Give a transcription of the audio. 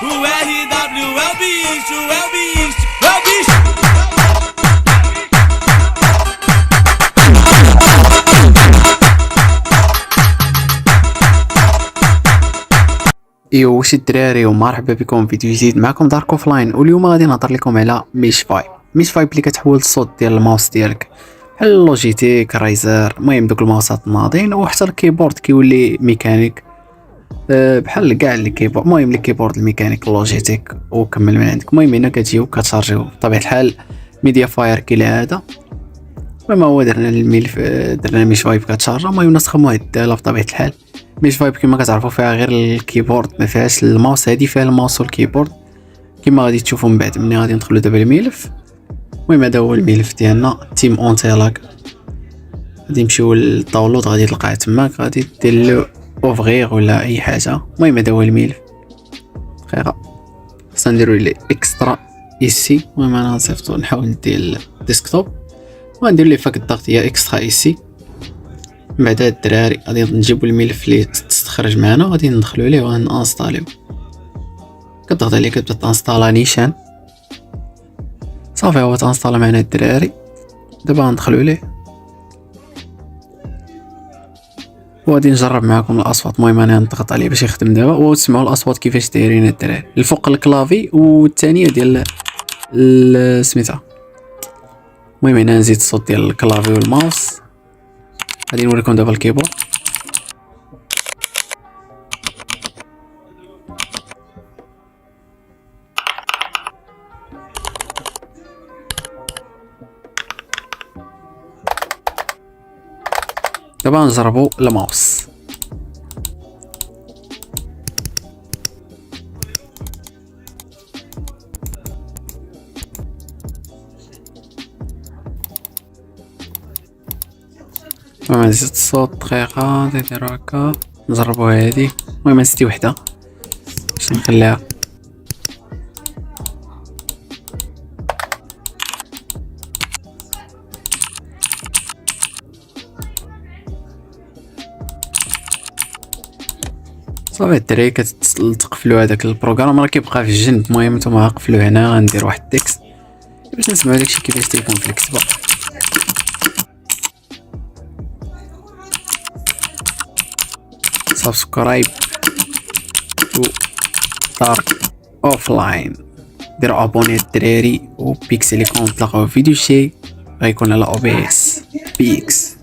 O RW é o bicho, é o bicho, é o bicho. واش الدراري ومرحبا بكم في فيديو جديد. معكم دارك اوفلاين، واليوم غادي نهضر لكم على ميش فايب. ميش فايب اللي كتحول الصوت ديال الماوس ديالك بحال لوجيتيك رايزر، المهم دوك الماوسات الناضين، وحتى الكيبورد كيولي ميكانيك بحال كاع الكيبورد. المهم الكيبورد الميكانيك لوجيتيك وكمل من عندك. المهم هنا كتجيو كتشارجيو بطبيعه الحال ميديا فاير كالعاده. المهم هو درنا الملف، درنا ميش فايب كتشارجا. المهم نسخه معدله بطبيعه الحال. ميش فايب كما كتعرفوا فيها غير الكيبورد، ما فيهاش الماوس. هذه فيها الماوس والكيبورد كما غادي تشوفوا من بعد ملي غادي ندخلوا دابا الملف. المهم هذا هو الملف ديالنا تيم اونتيلاك. غادي نمشيو للداونلود، غادي تلقاه تماك، غادي دير له اوفغير ولا اي حاجه. المهم هذا هو الملف. دقيقه خصنا نديرو لي اكسترا ايسي. المهم انا غنصيفطو، نحاول ندير الديسكتوب وغندير لي فك الضغط هي اكسترا ايسي. من بعد الدراري غادي نجيبو الملف اللي تستخرج معنا، غادي ندخلو ليه وغنانستاليو. كتضغط عليه كتبدا تانستالا نيشان. صافي هو تانستالا معنا الدراري. دابا غندخلو ليه وغادي نجرب معكم الاصوات. المهم انا نضغط عليه باش يخدم دابا وتسمعوا الاصوات كيفاش دايرين الدراري. الفوق الكلافي والثانيه ديال سميتها. المهم هنا نزيد الصوت ديال الكلافي والماوس. غادي نوريكم دابا الكيبورد. دابا نجربوا الماوس. المهم نزيد الصوت دقيقة، نديرو هكا نجربو هادي. المهم نسيتي وحدة باش نخليها. صافي الدراري كتقفلوا هذاك البروغرام، راه كيبقى في الجنب. المهم نتوما قفلوه هنا. غندير واحد التكست باش نسمعوا داكشي كيفاش تيكون في الكتابة. سبسكرايب تو دارك اوفلاين، ديروا ابوني الدراري وبيكس ليكم. نتلاقاو في فيديو جاي غيكون على او بي اس بيكس.